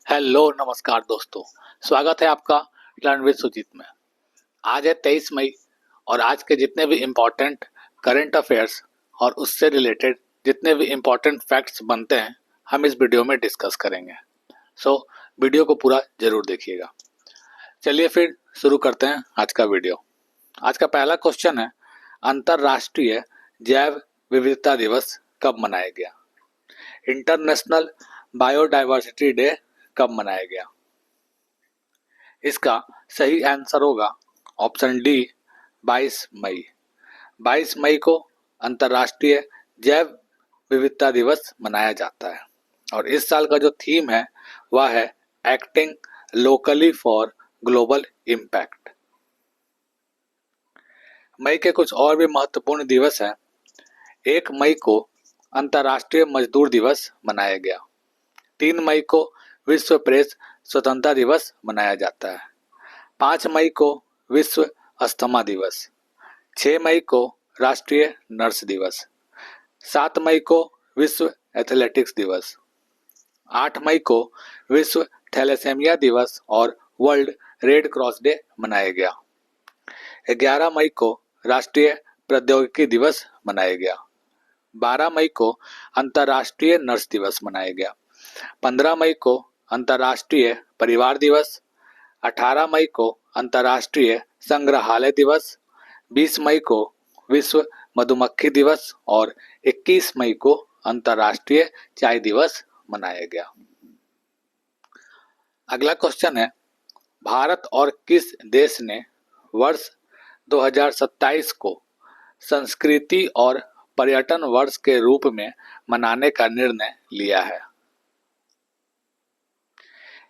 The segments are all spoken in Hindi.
हेलो नमस्कार दोस्तों। स्वागत है आपका लर्न विद सुजीत में। आज है 23 मई और आज के जितने भी इम्पोर्टेंट करंट अफेयर्स और उससे रिलेटेड जितने भी इम्पोर्टेंट फैक्ट्स बनते हैं हम इस वीडियो में डिस्कस करेंगे। वीडियो को पूरा जरूर देखिएगा। चलिए फिर शुरू करते हैं आज का वीडियो। आज का पहला क्वेश्चन है, अंतर्राष्ट्रीय जैव विविधता दिवस कब मनाया गया? इंटरनेशनल बायोडाइवर्सिटी डे कब मनाया गया? इसका सही आंसर होगा ऑप्शन डी 22 मई। 22 मई को अंतर्राष्ट्रीय जैव विविधता दिवस मनाया जाता है और इस साल का जो थीम है वह है acting locally for global impact. मई के कुछ और भी महत्वपूर्ण दिवस हैं। 1 मई को अंतर्राष्ट्रीय मजदूर दिवस मनाया गया। 3 मई को विश्व प्रेस स्वतंत्रता दिवस मनाया जाता है। 5 मई को विश्व अस्थमा दिवस। 6 मई को राष्ट्रीय नर्स दिवस। 7 मई को विश्व एथलेटिक्स दिवस। 8 मई को विश्व थैलेसेमिया दिवस और वर्ल्ड रेड क्रॉस डे मनाया गया। 11 मई को राष्ट्रीय प्रौद्योगिकी दिवस मनाया गया। 12 मई को अंतर्राष्ट्रीय नर्स दिवस मनाया गया। 15 मई को अंतर्राष्ट्रीय परिवार दिवस। 18 मई को अंतर्राष्ट्रीय संग्रहालय दिवस। 20 मई को विश्व मधुमक्खी दिवस और 21 मई को अंतर्राष्ट्रीय चाय दिवस मनाया गया। अगला क्वेश्चन है, भारत और किस देश ने वर्ष 2027 को संस्कृति और पर्यटन वर्ष के रूप में मनाने का निर्णय लिया है?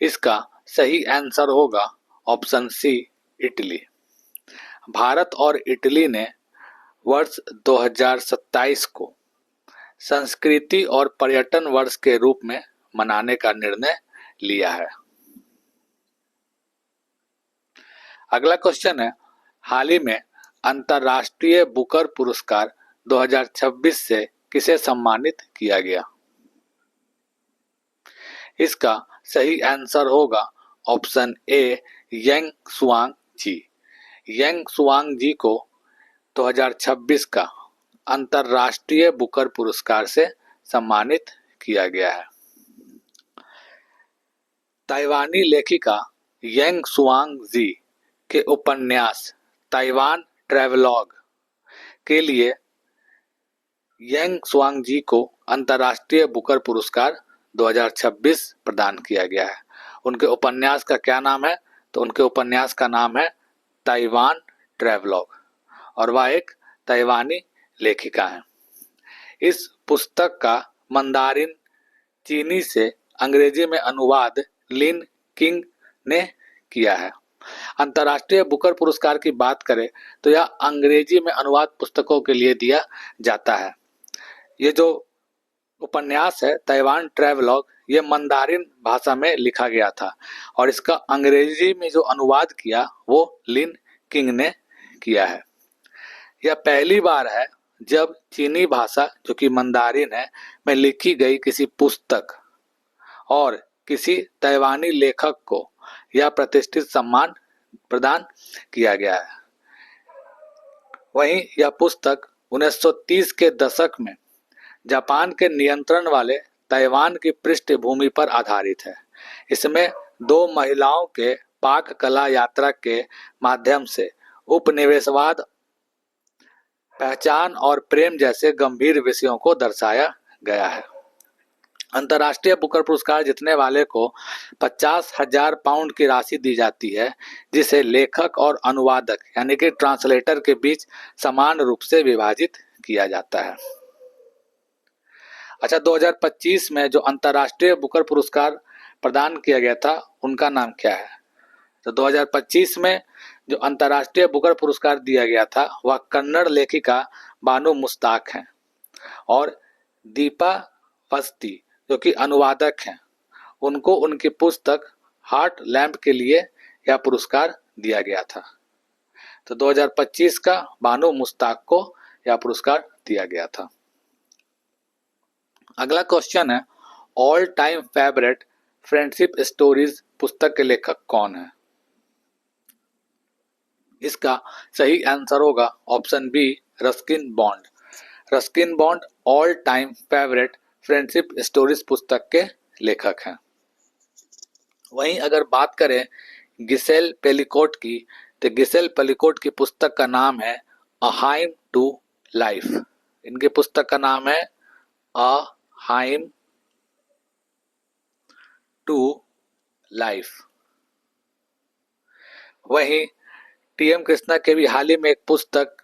इसका सही आंसर होगा ऑप्शन सी इटली। भारत और इटली ने वर्ष 2027 को संस्कृति और पर्यटन वर्ष के रूप में मनाने का निर्णय लिया है। अगला क्वेश्चन है, हाल ही में अंतर्राष्ट्रीय बुकर पुरस्कार 2026 से किसे सम्मानित किया गया? इसका सही आंसर होगा option A Young Suang ji. Young Suang ji को 2026 का अंतर्राष्ट्रीय बुकर पुरस्कार से सम्मानित किया गया है। ताइवानी लेखिका यंग सुआंग जी के उपन्यास ताइवान ट्रैवलॉग के लिए यंग सुआंग जी को अंतर्राष्ट्रीय बुकर पुरस्कार 2026 प्रदान किया गया है। उनके उपन्यास का क्या नाम है? तो उनके उपन्यास का नाम है ताइवान ट्रैवलॉग और वह एक ताइवानी लेखिका हैं। इस पुस्तक का मंदारिन चीनी से अंग्रेजी में अनुवाद लिन किंग ने किया है। अंतर्राष्ट्रीय बुकर पुरस्कार की बात करें तो यह अंग्रेजी में अनुवाद पुस्तकों के लिए दिया जाता है। ये जो उपन्यास है ताइवान ट्रैवलॉग, ये मंदारिन भाषा में लिखा गया था और इसका अंग्रेजी में जो अनुवाद किया वो लिन किंग ने किया है। यह पहली बार है जब चीनी भाषा जो कि मंदारिन है में लिखी गई किसी पुस्तक और किसी ताइवानी लेखक को यह प्रतिष्ठित सम्मान प्रदान किया गया है। वहीं यह पुस्तक 1930 के दशक में जापान के नियंत्रण वाले ताइवान की पृष्ठभूमि पर आधारित है। इसमें दो महिलाओं के पाक कला यात्रा के माध्यम से उपनिवेशवाद, पहचान और प्रेम जैसे गंभीर विषयों को दर्शाया गया है। अंतर्राष्ट्रीय बुकर पुरस्कार जीतने वाले को 50,000 पाउंड की राशि दी जाती है, जिसे लेखक और अनुवादक यानी कि ट्रांसलेटर के बीच समान रूप से विभाजित किया जाता है। अच्छा, 2025 में जो अंतर्राष्ट्रीय बुकर पुरस्कार प्रदान किया गया था उनका नाम क्या है? तो 2025 में जो अंतर्राष्ट्रीय बुकर पुरस्कार दिया गया था वह कन्नड़ लेखिका बानो मुश्ताक हैं और दीपा वस्ती जो कि अनुवादक हैं, उनको उनकी पुस्तक हार्ट लैम्प के लिए यह पुरस्कार दिया गया था। तो 2025 का बानो मुश्ताक को यह पुरस्कार दिया गया था। अगला क्वेश्चन है, all time favourite friendship stories पुस्तक के लेखक कौन है? इसका सही आंसर होगा option B, Ruskin Bond. Ruskin Bond all time favourite friendship stories पुस्तक के लेखक हैं। वहीं अगर बात करें गिसेल पेलिकोट की, तो गिसेल पेलिकोट की पुस्तक का नाम है अ हाइम टू लाइफ। इनकी पुस्तक का नाम है अ हाइम टू लाइफ। वहीं टी.एम. कृष्णा के भी हाल ही में एक पुस्तक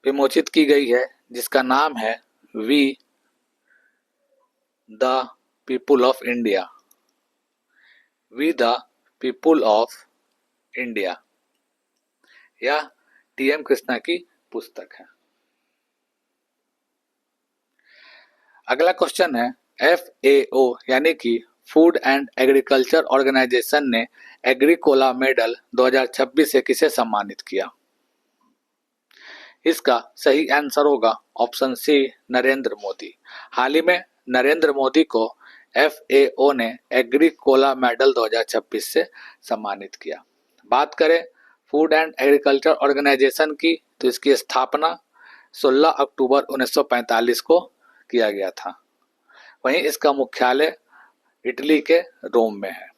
विमोचित की गई है जिसका नाम है we the people of India. We the people of India, यह टी.एम. कृष्णा की पुस्तक है। अगला क्वेश्चन है FAO यानी कि फूड एंड एग्रीकल्चर ऑर्गेनाइजेशन ने एग्रीकोला मेडल 2026 से किसे सम्मानित किया? इसका सही आंसर होगा ऑप्शन सी, नरेंद्र मोदी। हाल ही में नरेंद्र मोदी को FAO ने एग्रीकोला मेडल 2026 से सम्मानित किया। बात करें फूड एंड एग्रीकल्चर ऑर्गेनाइजेशन की, तो इसकी स्थापना 16 अक्टूबर 1945 को किया गया था। वहीं इसका मुख्यालय इटली के रोम में है।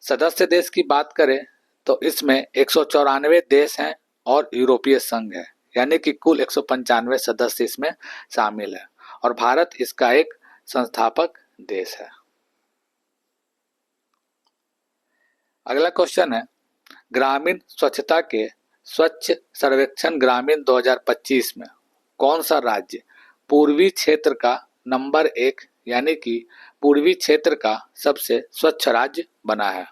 सदस्य देश की बात करें तो इसमें 194 देश हैं और यूरोपीय संघ है, यानी कि कुल 195 सदस्य इसमें शामिल है और भारत इसका एक संस्थापक देश है। अगला क्वेश्चन है ग्रामीण स्वच्छता के स्वच्छ सर्वेक्षण ग्रामीण 2025 में कौन सा राज्य पूर्वी क्षेत्र का नंबर 1 यानी कि पूर्वी क्षेत्र का सबसे स्वच्छ राज्य बना है?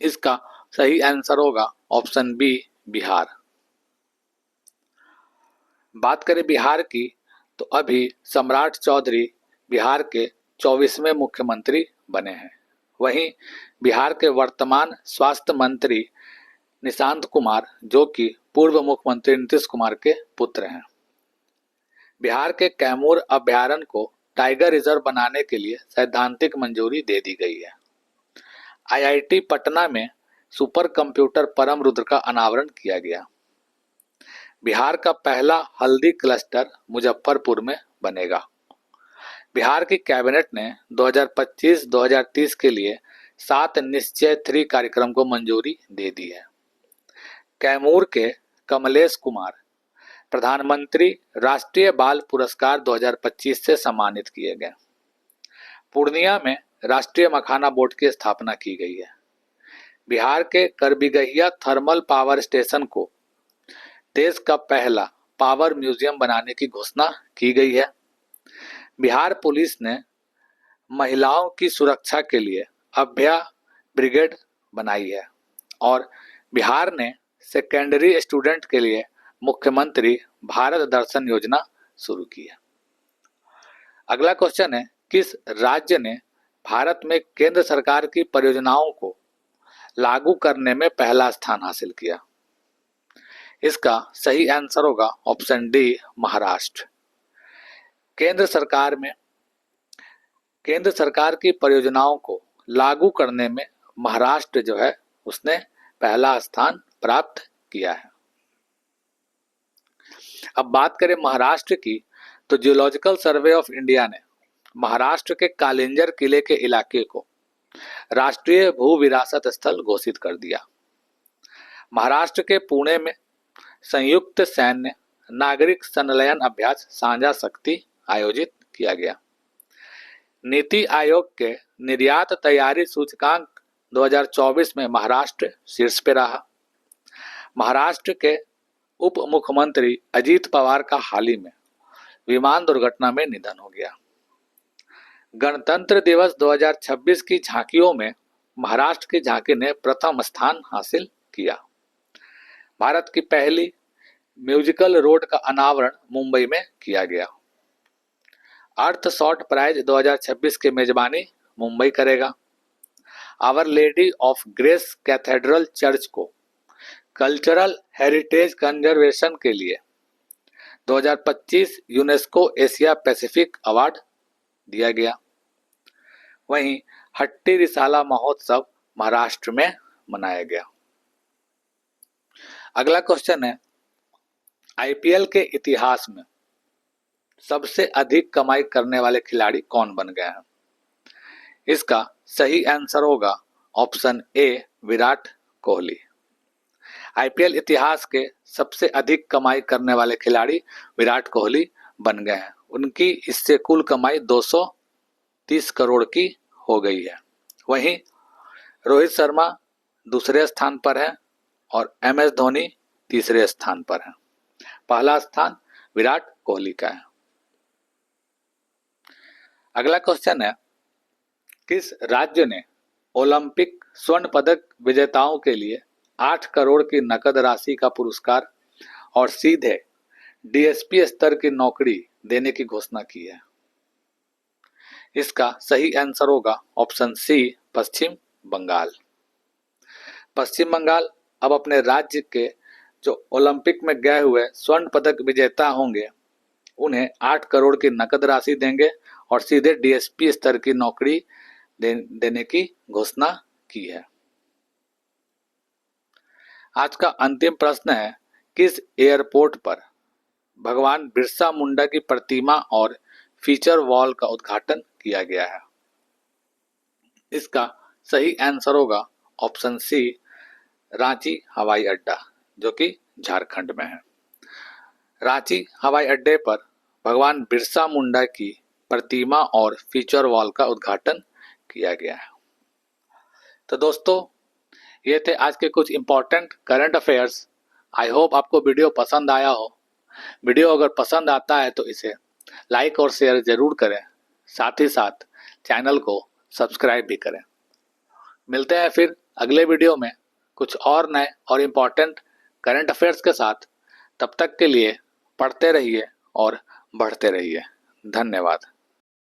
इसका सही आंसर होगा ऑप्शन बी, बिहार। बात करें बिहार की, तो अभी सम्राट चौधरी बिहार के 24वें मुख्यमंत्री बने हैं। वहीं बिहार के वर्तमान स्वास्थ्य मंत्री निशांत कुमार, जो कि पूर्व मुख्यमंत्री नीतीश कुमार के पुत्र हैं। बिहार के कैमूर अभयारण्य को टाइगर रिजर्व बनाने के लिए सैद्धांतिक मंजूरी दे दी गई है। IIT पटना में सुपर कंप्यूटर परम रुद्र का अनावरण किया गया। बिहार का पहला हल्दी क्लस्टर मुजफ्फरपुर में बनेगा। बिहार की कैबिनेट ने 2025-2030 के लिए 7 निश्चय 3 कार्यक्रम को मंजूरी दे दी है। कैमूर के कमलेश कुमार प्रधानमंत्री राष्ट्रीय बाल पुरस्कार 2025 से सम्मानित किए गए। पूर्णिया में राष्ट्रीय मखाना बोर्ड की स्थापना की गई है। बिहार के करबिगहिया थर्मल पावर स्टेशन को देश का पहला पावर म्यूजियम बनाने की घोषणा की गई है। बिहार पुलिस ने महिलाओं की सुरक्षा के लिए अभया ब्रिगेड बनाई है और बिहार ने सेकेंडरी स्टूडेंट के लिए मुख्यमंत्री भारत दर्शन योजना शुरू की है। अगला क्वेश्चन है किस राज्य ने भारत में केंद्र सरकार की परियोजनाओं को लागू करने में पहला स्थान हासिल किया? इसका सही आंसर होगा ऑप्शन डी, महाराष्ट्र। केंद्र सरकार की परियोजनाओं को लागू करने में महाराष्ट्र जो है उसने पहला स्थान प्राप्त किया है। अब बात करें महाराष्ट्र की, तो जियोलॉजिकल सर्वे ऑफ इंडिया ने महाराष्ट्र के कालिंजर किले के इलाके को राष्ट्रीय भू विरासत स्थल घोषित कर दिया। महाराष्ट्र के पुणे में संयुक्त सैन्य नागरिक संलयन अभ्यास साझा शक्ति आयोजित किया गया। नीति आयोग के निर्यात तैयारी सूचकांक 2024 में महाराष्ट्र शीर्ष पे रहा। महाराष्ट्र के उप मुख्यमंत्री अजीत पवार का हाल ही में विमान दुर्घटना में निधन हो गया। गणतंत्र दिवस 2026 की झांकियों में महाराष्ट्र की झांकी ने प्रथम स्थान हासिल किया। भारत की पहली म्यूजिकल रोड का अनावरण मुंबई में किया गया। अर्थ शॉर्ट प्राइज 2026 की मेजबानी मुंबई करेगा। Our lady of grace cathedral church को कल्चरल हेरिटेज कंजर्वेशन के लिए 2025 यूनेस्को एशिया पैसिफिक अवार्ड दिया गया। वहीं हट्टी रिसाला महोत्सव महाराष्ट्र में मनाया गया। अगला क्वेश्चन है, आईपीएल के इतिहास में सबसे अधिक कमाई करने वाले खिलाड़ी कौन बन गए हैं? इसका सही आंसर होगा ऑप्शन ए, विराट कोहली। आईपीएल इतिहास के सबसे अधिक कमाई करने वाले खिलाड़ी विराट कोहली बन गए हैं। उनकी इससे कुल कमाई 230 करोड़ की हो गई है। वहीं रोहित शर्मा दूसरे स्थान पर है और एमएस धोनी तीसरे स्थान पर है। पहला स्थान विराट कोहली का है। अगला क्वेश्चन है, किस राज्य ने ओलंपिक स्वर्ण पदक विजेताओं के लिए 8 करोड़ की नकद राशि का पुरस्कार और सीधे डीएसपी स्तर की नौकरी देने की घोषणा की है? इसका सही आंसर होगा ऑप्शन सी, पश्चिम बंगाल। पश्चिम बंगाल अब अपने राज्य के जो ओलंपिक में गए हुए स्वर्ण पदक विजेता होंगे उन्हें 8 करोड़ की नकद राशि देंगे और सीधे डीएसपी स्तर की नौकरी देने की घोषणा की है। आज का अंतिम प्रश्न है, किस एयरपोर्ट पर भगवान बिरसा मुंडा की प्रतिमा और फीचर वॉल का उद्घाटन किया गया है? इसका सही आंसर होगा ऑप्शन सी, रांची हवाई अड्डा, जो कि झारखंड में है। रांची हवाई अड्डे पर भगवान बिरसा मुंडा की प्रतिमा और फीचर वॉल का उद्घाटन किया गया है। तो दोस्तों, ये थे आज के कुछ important current affairs. I hope आपको वीडियो पसंद आया हो। वीडियो अगर पसंद आता है तो इसे लाइक और शेयर जरूर करें, साथ ही साथ चैनल को सब्सक्राइब भी करें। मिलते हैं फिर अगले वीडियो में कुछ और नए और इम्पॉर्टेंट करंट अफेयर्स के साथ। तब तक के लिए पढ़ते रहिए और बढ़ते रहिए। धन्यवाद।